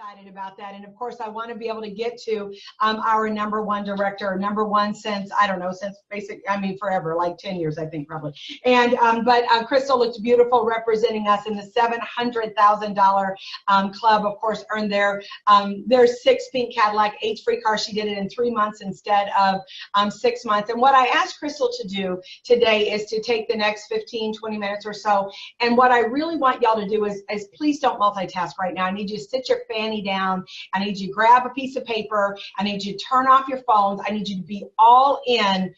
excited about that. And of course, I want to be able to get to our #1 director, #1 since, I don't know, since forever, like 10 years, I think, probably. And but Crystal looks beautiful representing us in the $700,000 club. Of course, earned their 6 pink Cadillac, 8 free cars. She did it in 3 months instead of 6 months. And what I asked Crystal to do today is to take the next 15, 20 minutes or so. And what I really want y'all to do is please don't multitask right now. I need you to sit your fanny down. I need you to grab a piece of paper. I need you to turn off your phones. I need you to be all in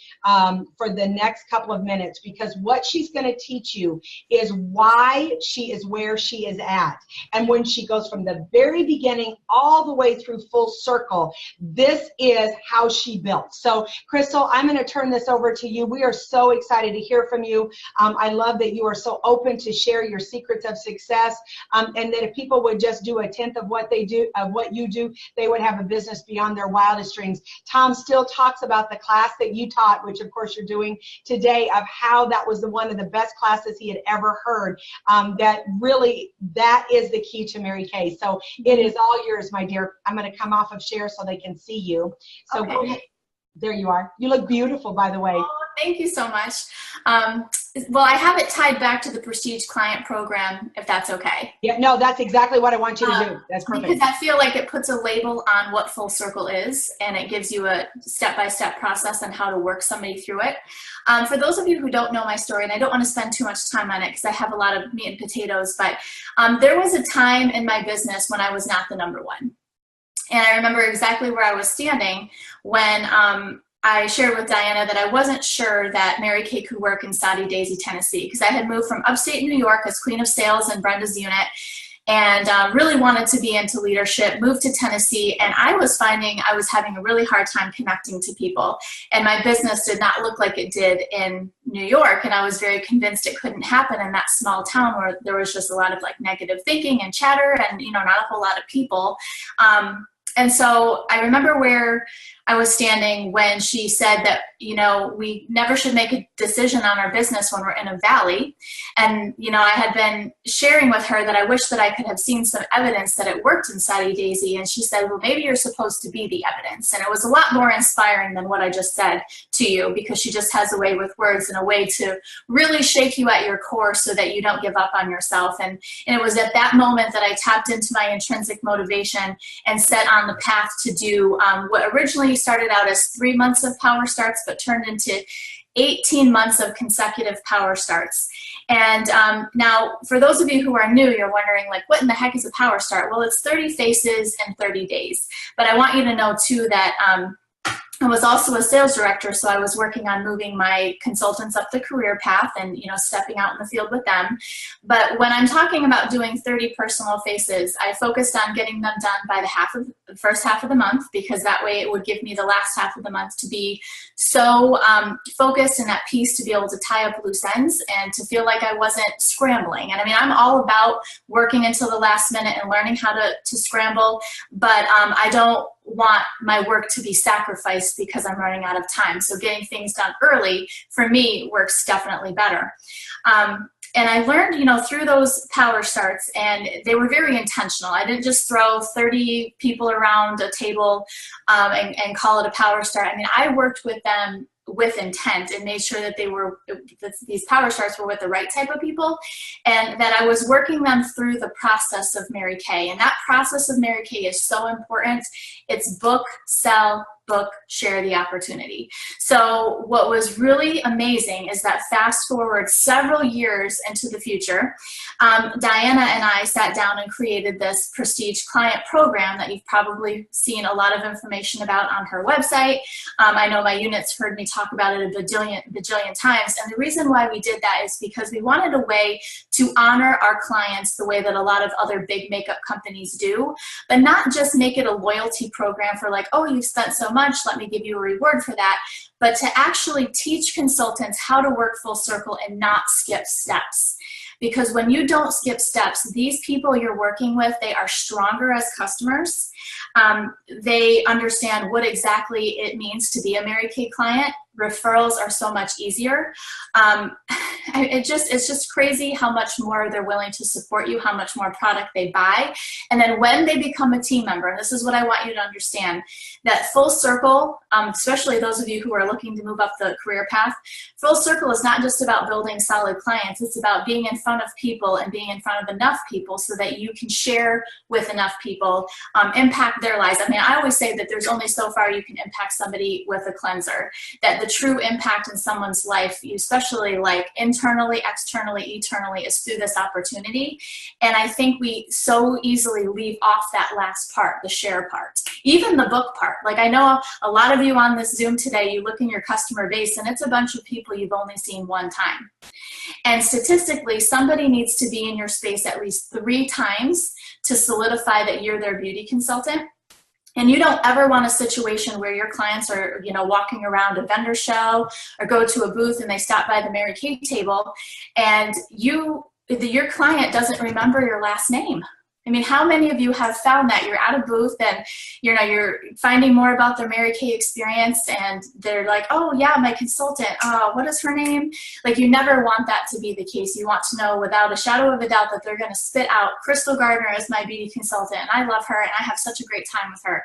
for the next couple of minutes, because what she's going to teach you is why she is where she is at. And when she goes from the very beginning all the way through full circle, this is how she built. So Crystal, I'm going to turn this over to you. We are so excited to hear from you. I love that you are so open to share your secrets of success, and that if people would just do a tenth of what they do, of what you do, they would have a business beyond their wildest dreams. Tom still talks about the class that you taught, which of course you're doing today, of how that was one of the best classes he had ever heard. That really, that is the key to Mary Kay. So it is all yours, my dear. I'm going to come off of share so they can see you. So okay. Go ahead. There you are. You look beautiful, by the way. Oh, thank you so much. Well, I have it tied back to the Prestige Client Program, if that's okay. Yeah, no, that's exactly what I want you to do. That's perfect. Because I feel like it puts a label on what Full Circle is, and it gives you a step-by-step process on how to work somebody through it. For those of you who don't know my story, and I don't want to spend too much time on it because I have a lot of meat and potatoes, but there was a time in my business when I was not the #1. And I remember exactly where I was standing when I shared with Diana that I wasn't sure that Mary Kay could work in Soddy Daisy, Tennessee, because I had moved from upstate New York as Queen of Sales in Brenda's unit, and really wanted to be into leadership, moved to Tennessee, and I was finding I was having a really hard time connecting to people. And my business did not look like it did in New York, and I was very convinced it couldn't happen in that small town where there was just a lot of like negative thinking and chatter and, you know, not a whole lot of people. And so I remember where I was standing when she said that, you know, we never should make a decision on our business when we're in a valley. And, you know, I had been sharing with her that I wish that I could have seen some evidence that it worked in Soddy Daisy. And she said, well, maybe you're supposed to be the evidence. And it was a lot more inspiring than what I just said to you, because she just has a way with words and a way to really shake you at your core so that you don't give up on yourself. And it was at that moment that I tapped into my intrinsic motivation and set on the path to do what originally started out as 3 months of power starts, but turned into 18 months of consecutive power starts. And now, for those of you who are new, you're wondering, like, what in the heck is a power start? Well, it's 30 faces in 30 days. But I want you to know, too, that I was also a sales director, so I was working on moving my consultants up the career path and, you know, stepping out in the field with them. But when I'm talking about doing 30 personal faces, I focused on getting them done by the first half of the month, because that way it would give me the last half of the month to be so focused and at peace to be able to tie up loose ends and to feel like I wasn't scrambling. And I mean, I'm all about working until the last minute and learning how to scramble, but I don't want my work to be sacrificed because I'm running out of time. So getting things done early, for me, works definitely better. And I learned, you know, through those power starts, and they were very intentional. I didn't just throw 30 people around a table and call it a power start. I mean, I worked with them with intent and made sure that these power starts were with the right type of people, and that I was working them through the process of Mary Kay. And that process of Mary Kay is so important. It's book, sell, book, share the opportunity. So what was really amazing is that fast forward several years into the future, Diana and I sat down and created this Prestige Client Program that you've probably seen a lot of information about on her website. I know my units heard me talk about it a bajillion times. And the reason why we did that is because we wanted a way to honor our clients the way that a lot of other big makeup companies do, but not just make it a loyalty program for like, oh, you've spent so much, let me give you a reward for that, but to actually teach consultants how to work full circle and not skip steps. Because when you don't skip steps, these people you're working with, they are stronger as customers. They understand what exactly it means to be a Mary Kay client. Referrals are so much easier. It's just crazy how much more they're willing to support you, how much more product they buy. And then when they become a team member, and this is what I want you to understand, that full circle, especially those of you who are looking to move up the career path, full circle is not just about building solid clients. It's about being in front of people and being in front of enough people so that you can share with enough people, impact their lives. I mean, I always say that there's only so far you can impact somebody with a cleanser, that the true impact in someone's life, especially like internally, externally, eternally, is through this opportunity. And I think we so easily leave off that last part, the share part, even the book part. Like, I know a lot of you on this Zoom today, you look in your customer base and it's a bunch of people you've only seen one time. And statistically, somebody needs to be in your space at least 3 times to solidify that you're their beauty consultant. And you don't ever want a situation where your clients are, walking around a vendor show or go to a booth and they stop by the Mary Kay table and your client doesn't remember your last name. I mean, how many of you have found that you're at a booth and you're finding more about their Mary Kay experience and they're like, oh yeah, my consultant, what is her name? Like, you never want that to be the case. You want to know without a shadow of a doubt that they're going to spit out Crystal Gardner as my beauty consultant, and I love her and I have such a great time with her.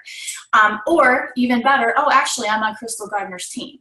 Or even better, oh, actually, I'm on Crystal Gardner's team.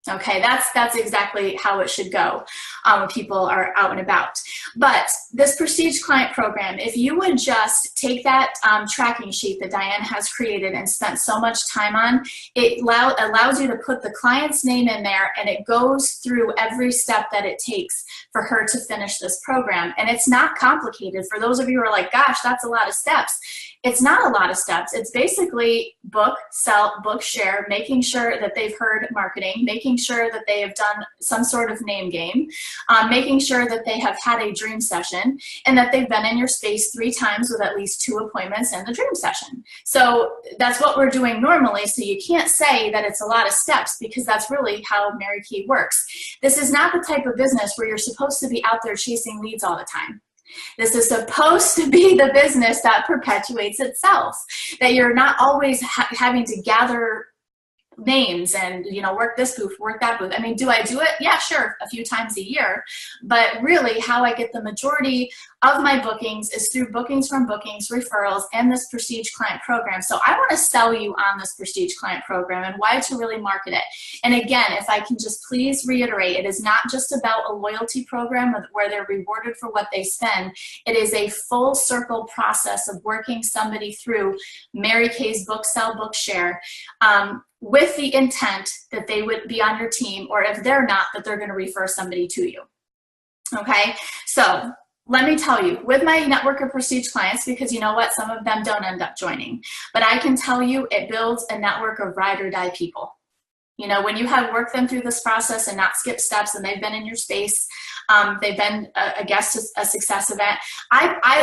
Okay, that's exactly how it should go when people are out and about. But this Prestige Client Program, if you would just take that tracking sheet that Diane has created and spent so much time on, it allows you to put the client's name in there, and it goes through every step that it takes for her to finish this program. And it's not complicated. For those of you who are like, gosh, that's a lot of steps. It's not a lot of steps. It's basically book, sell, book, share, making sure that they've heard marketing, making sure that they have done some sort of name game, making sure that they have had a dream session, and that they've been in your space 3 times with at least 2 appointments in the dream session. So that's what we're doing normally. So you can't say that it's a lot of steps, because that's really how Mary Kay works. This is not the type of business where you're supposed to be out there chasing leads all the time. This is supposed to be the business that perpetuates itself, that you're not always having to gather names and work this booth, work that booth. I mean, do I do it? Yeah, sure, a few times a year. But really, how I get the majority of my bookings is through bookings from bookings, referrals, and this Prestige Client Program. So I want to sell you on this Prestige Client Program and why to really market it. And again, if I can just please reiterate, it is not just about a loyalty program where they're rewarded for what they spend. It is a full circle process of working somebody through Mary Kay's book, sell, book, share, with the intent that they would be on your team, or if they're not, that they're going to refer somebody to you. Okay, so let me tell you, with my network of Prestige clients, because you know what, some of them don't end up joining, but I can tell you it builds a network of ride or die people. When you have worked them through this process and not skipped steps, and they've been in your space, they've been a guest to a success event.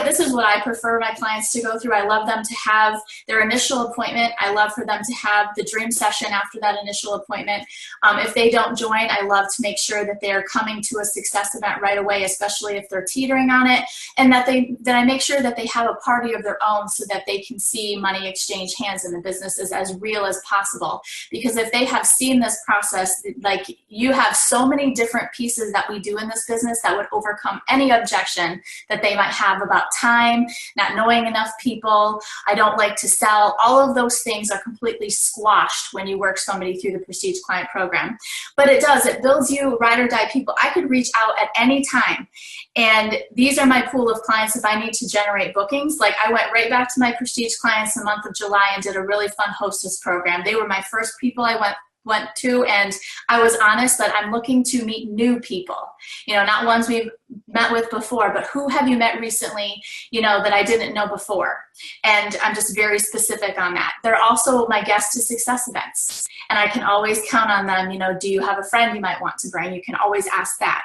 This is what I prefer my clients to go through. I love them to have their initial appointment. I love for them to have the dream session after that initial appointment. If they don't join, I love to make sure that they're coming to a success event right away, especially if they're teetering on it, and that I make sure that they have a party of their own so that they can see money exchange hands in the business is as real as possible. Because if they have seen this process, like, you have so many different pieces that we do in this business that would overcome any objection that they might have about time, not knowing enough people, I don't like to sell. All of those things are completely squashed when you work somebody through the Prestige Client Program. But it builds you ride or die people. I could reach out at any time, and these are my pool of clients if I need to generate bookings. Like, I went right back to my Prestige clients in the month of July and did a really fun hostess program. They were my first people I went to, and I was honest that I'm looking to meet new people, not ones we've met with before, but who have you met recently, that I didn't know before. And I'm just very specific on that. They're also my guests to success events, and I can always count on them. Do you have a friend you might want to bring? You can always ask that.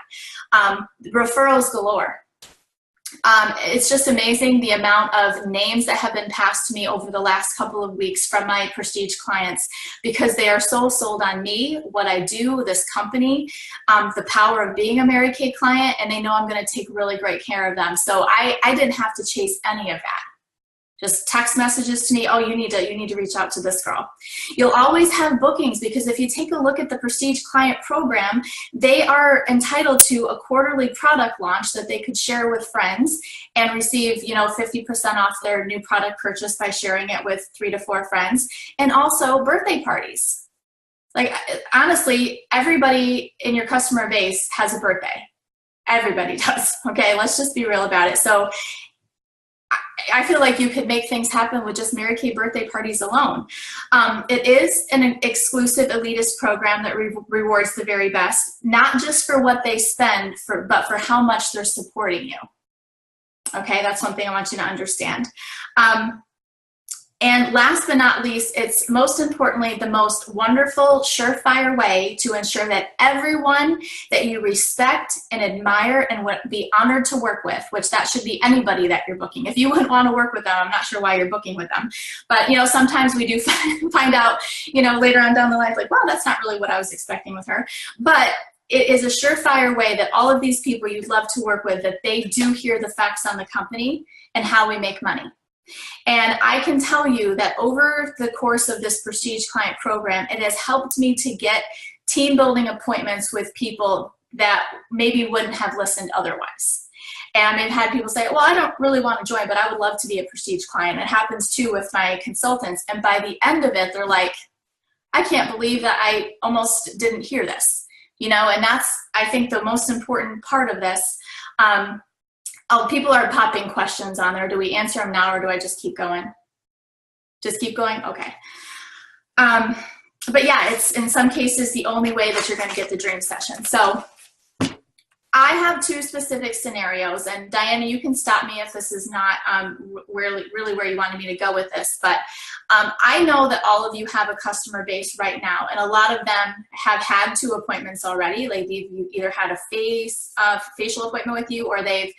Referrals galore. It's just amazing the amount of names that have been passed to me over the last couple of weeks from my Prestige clients, because they are so sold on me, what I do, this company, the power of being a Mary Kay client, and they know I'm going to take really great care of them. So I didn't have to chase any of that. Just text messages to me, oh, you need to reach out to this girl. You'll always have bookings, because if you take a look at the Prestige Client Program, they are entitled to a quarterly product launch that they could share with friends and receive, 50% off their new product purchase by sharing it with 3 to 4 friends, and also birthday parties. Like, honestly, everybody in your customer base has a birthday. Everybody does, okay? Let's just be real about it. So I feel like you could make things happen with just Mary Kay birthday parties alone. It is an exclusive elitist program that rewards the very best, not just for what they spend, but for how much they're supporting you. Okay, that's one thing I want you to understand. And last but not least, it's most importantly the most wonderful, surefire way to ensure that everyone that you respect and admire and would be honored to work with, which that should be anybody that you're booking. If you wouldn't want to work with them, I'm not sure why you're booking with them. But, sometimes we do find out, later on down the line, like, well, that's not really what I was expecting with her. But it is a surefire way that all of these people you'd love to work with, that they do hear the facts on the company and how we make money. And I can tell you that over the course of this Prestige Client Program, it has helped me to get team building appointments with people that maybe wouldn't have listened otherwise. And I've had people say, well, I don't really want to join, but I would love to be a Prestige client. It happens too with my consultants. And by the end of it, they're like, I can't believe that I almost didn't hear this. And that's, I think, the most important part of this. People are popping questions on there. Do we answer them now, or do I just keep going? Just keep going? Okay. But yeah, it's in some cases the only way that you're going to get the dream session. So I have 2 specific scenarios, and Diana, you can stop me if this is not really where you wanted me to go with this, but I know that all of you have a customer base right now, and a lot of them have had 2 appointments already. Like, you've either had a facial appointment with you, or they've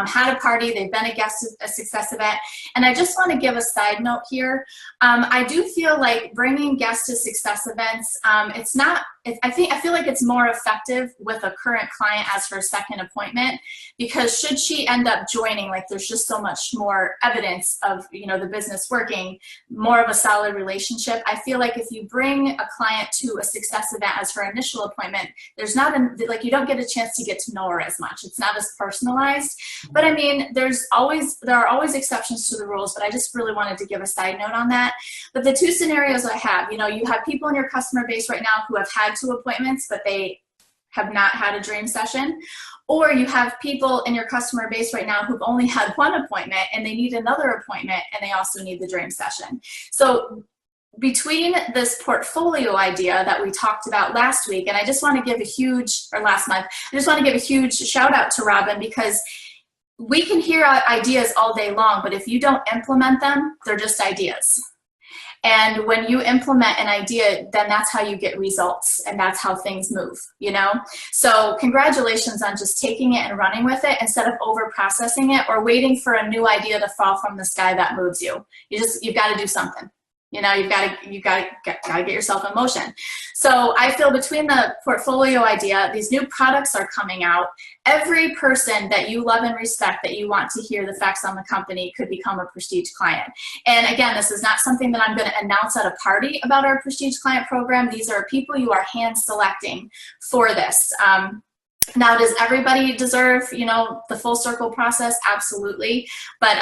had a party, they've been a guest at a success event. And I just want to give a side note here. I do feel like bringing guests to success events, I feel like it's more effective with a current client as her second appointment, because should she end up joining, like, there's just so much more evidence of, the business working, more of a solid relationship. I feel like if you bring a client to a success event as her initial appointment, there's not you don't get a chance to get to know her as much. It's not as personalized. But I mean, there are always exceptions to the rules, but I just really wanted to give a side note on that. But the 2 scenarios I have, you have people in your customer base right now who have had 2 appointments, but they have not had a dream session. Or you have people in your customer base right now who've only had 1 appointment and they need another appointment, and they also need the dream session. So between this portfolio idea that we talked about last week, and I just want to give last month, I just want to give a huge shout out to Robin, because we can hear ideas all day long, but if you don't implement them, they're just ideas. And when you implement an idea, then that's how you get results, and that's how things move, So congratulations on just taking it and running with it instead of over processing it or waiting for a new idea to fall from the sky that moves you. You've got to do something. You've got to get yourself in motion. So I feel between the portfolio idea, these new products are coming out. Every person that you love and respect, that you want to hear the facts on the company, could become a Prestige client. And again, this is not something that I'm going to announce at a party about our Prestige Client Program. These are people you are hand selecting for this. Now, does everybody deserve, the full circle process? Absolutely. But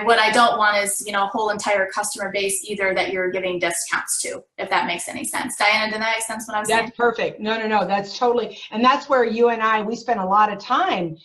what I don't want is, a whole entire customer base either that you're giving discounts to, if that makes any sense. Diana, did that make sense what I was saying? That's perfect. No, that's totally. And that's where you and we spent a lot of time,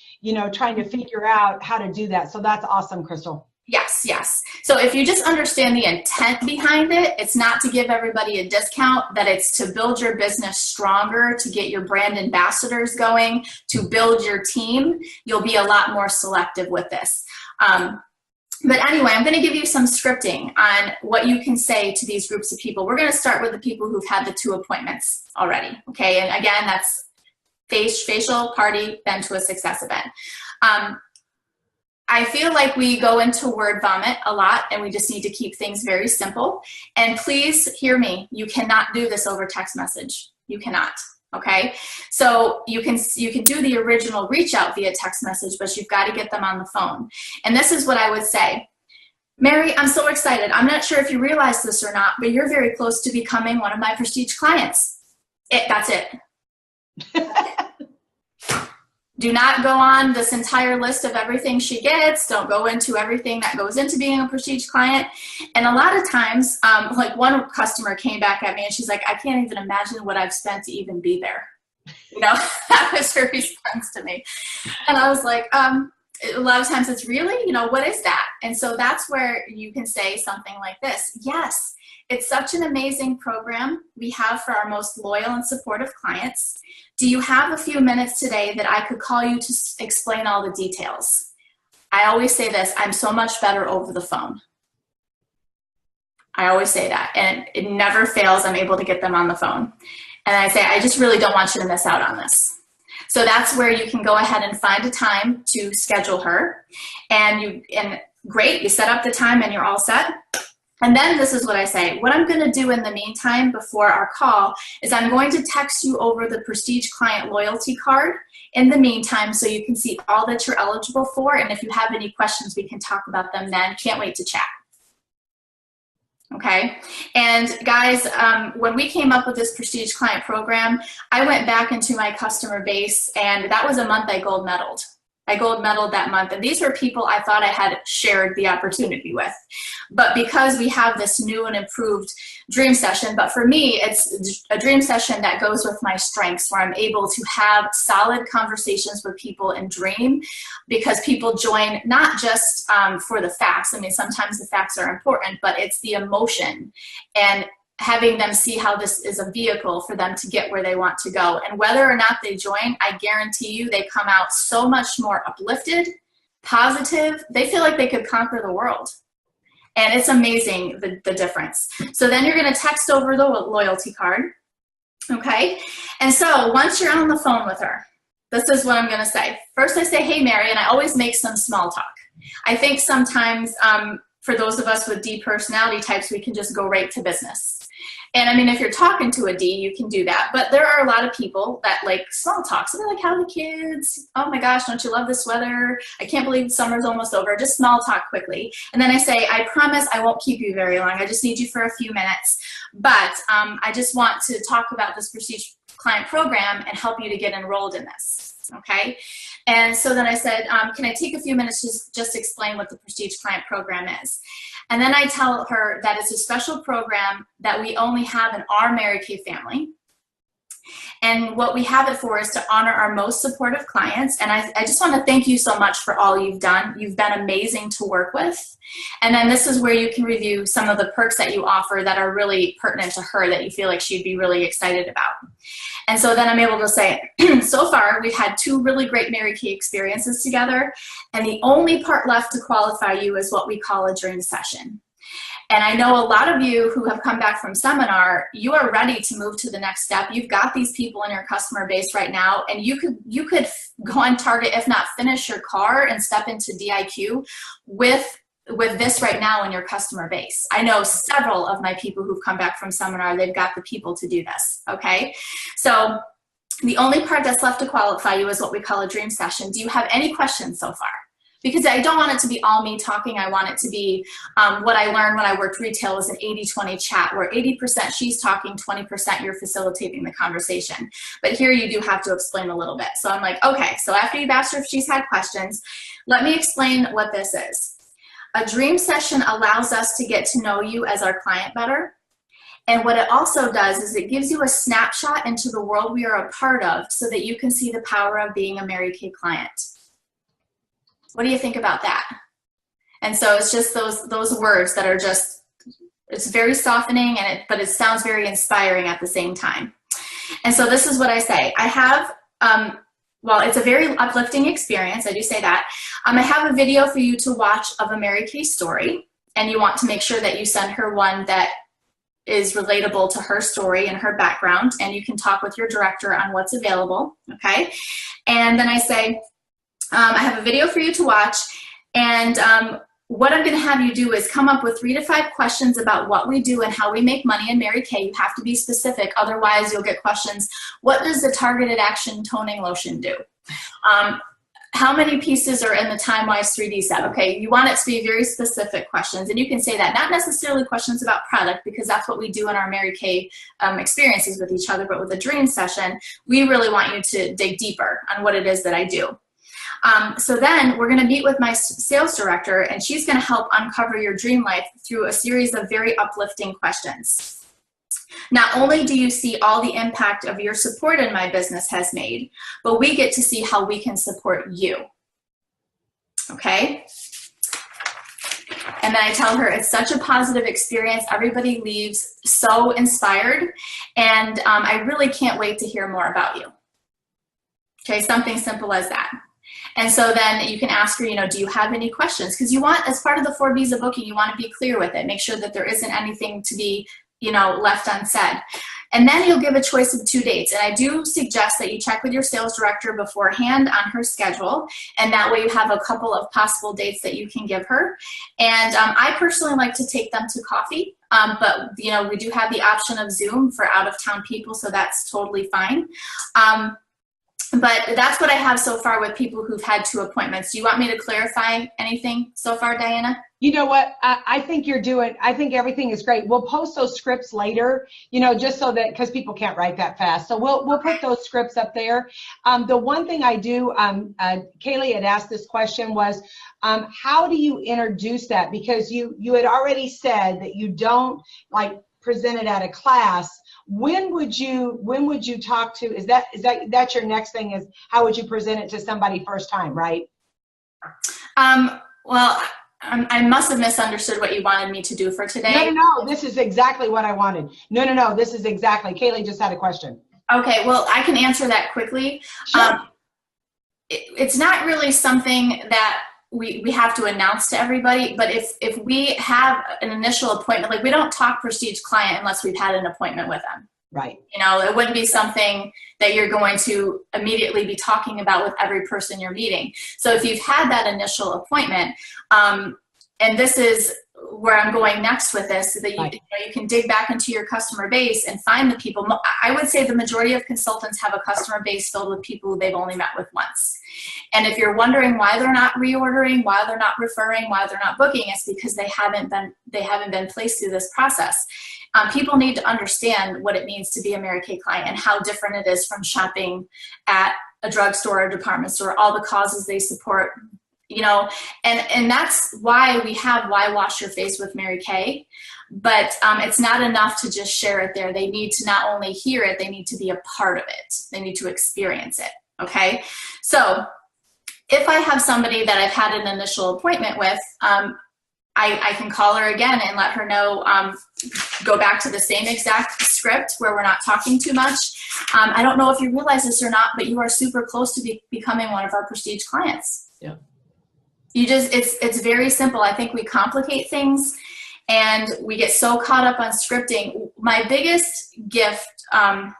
trying to figure out how to do that. So that's awesome, Crystal. Yes. So if you just understand the intent behind it, it's not to give everybody a discount, that it's to build your business stronger, to get your brand ambassadors going, to build your team. You'll be a lot more selective with this. But anyway, I'm going to give you some scripting on what you can say to these groups of people. We're going to start with the people who've had the 2 appointments already. Okay. And again, that's facial, party, then to a success event. I feel like we go into word vomit a lot, and we just need to keep things very simple. And please hear me. You cannot do this over text message. You cannot. Okay. So you can do the original reach out via text message, but you've got to get them on the phone. And this is what I would say. Mary, I'm so excited. I'm not sure if you realize this or not, but you're very close to becoming one of my prestige clients. That's it. Do not go on this entire list of everything she gets. Don't go into everything that goes into being a prestige client. And a lot of times, like one customer came back at me and she's like, I can't even imagine what I've spent to even be there. You know, that was her response to me. And I was like, a lot of times it's really, you know, what is that? And so that's where you can say something like this. Yes, it's such an amazing program we have for our most loyal and supportive clients. Do you have a few minutes today that I could call you to explain all the details? I always say this, I'm so much better over the phone. I always say that, and it never fails. I'm able to get them on the phone. And I say, I just really don't want you to miss out on this. So that's where you can go ahead and find a time to schedule her. And great, you set up the time and you're all set. And then this is what I say. What I'm going to do in the meantime before our call is I'm going to text you over the Prestige Client Loyalty Card in the meantime so you can see all that you're eligible for. And if you have any questions, we can talk about them then. Can't wait to chat. Okay, and guys, when we came up with this Prestige Client Program, I went back into my customer base, and that was a month I gold medaled. I gold medaled that month, and these were people I thought I had shared the opportunity with. But because we have this new and improved dream session, but for me, it's a dream session that goes with my strengths, where I'm able to have solid conversations with people and dream, because people join not just for the facts. I mean, sometimes the facts are important, but it's the emotion and having them see how this is a vehicle for them to get where they want to go. And whether or not they join, I guarantee you they come out so much more uplifted, positive. They feel like they could conquer the world. And it's amazing, the difference. So then you're going to text over the loyalty card. Okay? And so once you're on the phone with her, this is what I'm going to say. First I say, hey, Mary, and I always make some small talk. I think sometimes for those of us with D personality types, we can just go right to business. And I mean, if you're talking to a D, you can do that. But there are a lot of people that like small talk. So they're like, how are the kids? Oh my gosh, don't you love this weather? I can't believe summer's almost over. Just small talk quickly. And then I say, I promise I won't keep you very long. I just need you for a few minutes. But I just want to talk about this Prestige Client Program and help you to get enrolled in this. Okay? And so then I said, can I take a few minutes to just explain what the Prestige Client Program is? And then I tell her that it's a special program that we only have in our Mary Kay family. And what we have it for is to honor our most supportive clients. And I just want to thank you so much for all you've done. You've been amazing to work with. And then this is where you can review some of the perks that you offer that are really pertinent to her, that you feel like she'd be really excited about. And so then I'm able to say, so far we've had 2 really great Mary Kay experiences together. And the only part left to qualify you is what we call a dream session. And I know a lot of you who have come back from seminar, you are ready to move to the next step. You've got these people in your customer base right now, and you could go on target, if not finish your car and step into DIQ with this right now in your customer base. I know several of my people who've come back from seminar, they've got the people to do this, okay? So the only part that's left to qualify you is what we call a dream session. Do you have any questions so far? Because I don't want it to be all me talking. I want it to be what I learned when I worked retail was an 80-20 chat, where 80% she's talking, 20% you're facilitating the conversation. But here you do have to explain a little bit. So I'm like, okay, so after you've asked her if she's had questions, let me explain what this is. A dream session allows us to get to know you as our client better. And what it also does is it gives you a snapshot into the world we are a part of so that you can see the power of being a Mary Kay client. What do you think about that? And so it's just those words that are just, it's very softening, but it sounds very inspiring at the same time. And so this is what I say. I have, well, it's a very uplifting experience. I do say that. I have a video for you to watch of a Mary Kay story, and you want to make sure that you send her one that is relatable to her story and her background, and you can talk with your director on what's available, okay? And then I say, I have a video for you to watch, and what I'm going to have you do is come up with 3 to 5 questions about what we do and how we make money in Mary Kay. You have to be specific, otherwise you'll get questions. What does the targeted action toning lotion do? How many pieces are in the TimeWise 3D set? Okay, you want it to be very specific questions, and you can say that, not necessarily questions about product, because that's what we do in our Mary Kay experiences with each other, but with a dream session, we really want you to dig deeper on what it is that I do. So then we're gonna meet with my sales director, and she's gonna help uncover your dream life through a series of very uplifting questions. Not only do you see all the impact of your support in my business has made, but we get to see how we can support you. Okay? And then I tell her it's such a positive experience. Everybody leaves so inspired, and I really can't wait to hear more about you. Okay, something simple as that. And so then you can ask her, you know, do you have any questions? Because you want, as part of the 4 B's of booking, you want to be clear with it. Make sure that there isn't anything to be, you know, left unsaid. And then you'll give a choice of 2 dates. And I do suggest that you check with your sales director beforehand on her schedule. And that way you have a couple of possible dates that you can give her. And I personally like to take them to coffee. But, you know, we do have the option of Zoom for out-of-town people, so that's totally fine. But that's what I have so far with people who've had 2 appointments. Do you want me to clarify anything so far, Diana? You know what? I think I think everything is great. We'll post those scripts later, you know, just so that, because people can't write that fast. So we'll put those scripts up there. The one thing I do, Kaylee had asked this question was, how do you introduce that? Because you had already said that you don't like present it at a class. When would you talk to, that's your next thing, is how would you present it to somebody first time, right? Well, I must have misunderstood what you wanted me to do for today. No, this is exactly what I wanted. No, this is exactly, Kaylee just had a question. Okay, well, I can answer that quickly. Sure. It's not really something that we have to announce to everybody, but if we have an initial appointment, like we don't talk prestige client unless we've had an appointment with them. Right. You know, it wouldn't be something that you're going to immediately be talking about with every person you're meeting. So if you've had that initial appointment, and this is where I'm going next with this, so that you can dig back into your customer base and find the people. I would say the majority of consultants have a customer base filled with people who they've only met with once. And if you're wondering why they're not reordering, why they're not referring, why they're not booking, it's because they haven't been placed through this process. People need to understand what it means to be a Mary Kay client and how different it is from shopping at a drugstore or department store, all the causes they support, you know, and that's why we have Why Wash Your Face with Mary Kay. But it's not enough to just share it there. They need to not only hear it, they need to be a part of it. They need to experience it, okay? So if I have somebody that I've had an initial appointment with, I can call her again and let her know, go back to the same exact script where we're not talking too much. I don't know if you realize this or not, but you are super close to becoming one of our prestige clients. Yeah. It's very simple. I think we complicate things and we get so caught up on scripting. My biggest gift that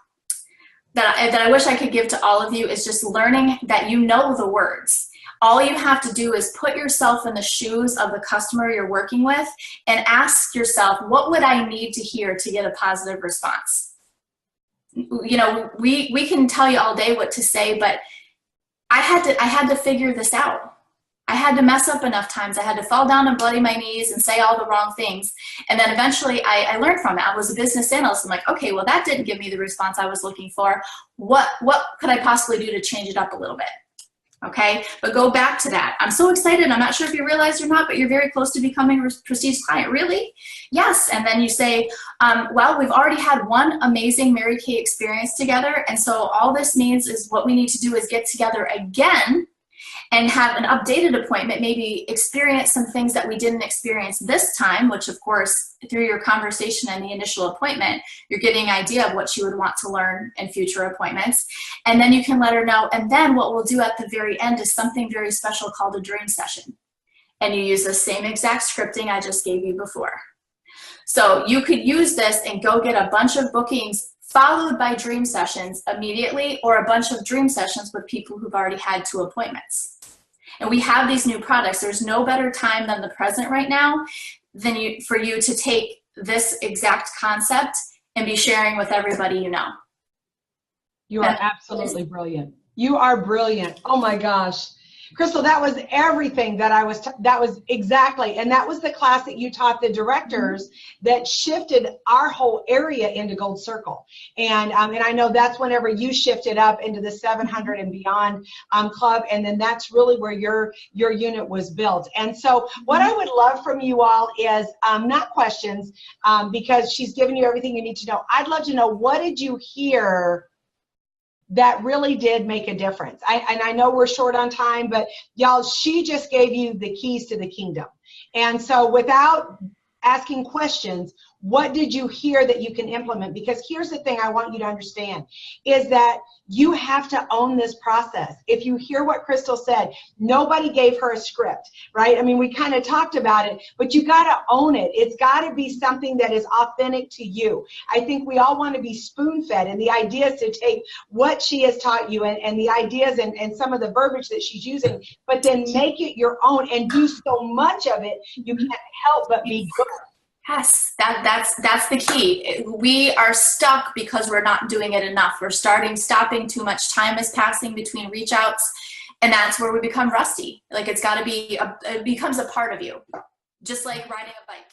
I wish I could give to all of you is just learning that you know the words. All you have to do is put yourself in the shoes of the customer you're working with and ask yourself, what would I need to hear to get a positive response? You know, we can tell you all day what to say, but I had to figure this out. I had to mess up enough times. I had to fall down and bloody my knees and say all the wrong things. And then eventually I learned from it. I was a business analyst. I'm like, okay, well, that didn't give me the response I was looking for. What could I possibly do to change it up a little bit? Okay, but go back to that. I'm so excited. I'm not sure if you realized or not, but you're very close to becoming a prestige client. Really? Yes. And then you say, well, we've already had one amazing Mary Kay experience together. And so all this means is what we need to do is get together again and have an updated appointment, maybe experience some things that we didn't experience this time, which of course, through your conversation and the initial appointment, you're getting an idea of what you would want to learn in future appointments. And then you can let her know. And then what we'll do at the very end is something very special called a dream session. And you use the same exact scripting I just gave you before. So you could use this and go get a bunch of bookings followed by dream sessions immediately, or a bunch of dream sessions with people who've already had 2 appointments. And we have these new products. There's no better time than the present right now for you to take this exact concept and be sharing with everybody you know. You are absolutely brilliant. You are brilliant. Oh my gosh. Crystal, that was everything that that was exactly. And that was the class that you taught the directors that shifted our whole area into Gold Circle. And I know that's whenever you shifted up into the 700 and beyond club. And then that's really where your unit was built. And so what I would love from you all is not questions, because she's given you everything you need to know. I'd love to know, what did you hear that really did make a difference? And I know we're short on time, but y'all, she just gave you the keys to the kingdom. And so without asking questions, what did you hear that you can implement? Because here's the thing I want you to understand, is that you have to own this process. If you hear what Crystal said, nobody gave her a script, right? I mean, we kind of talked about it, but you got to own it. It's got to be something that is authentic to you. I think we all want to be spoon-fed, and the idea is to take what she has taught you and the ideas and some of the verbiage that she's using, but then make it your own and do so much of it, you can't help but be good. Yes, that's the key. We are stuck because we're not doing it enough. We're stopping too much time is passing between reach outs, and that's where we become rusty. Like, it's got to be, it becomes a part of you, just like riding a bike.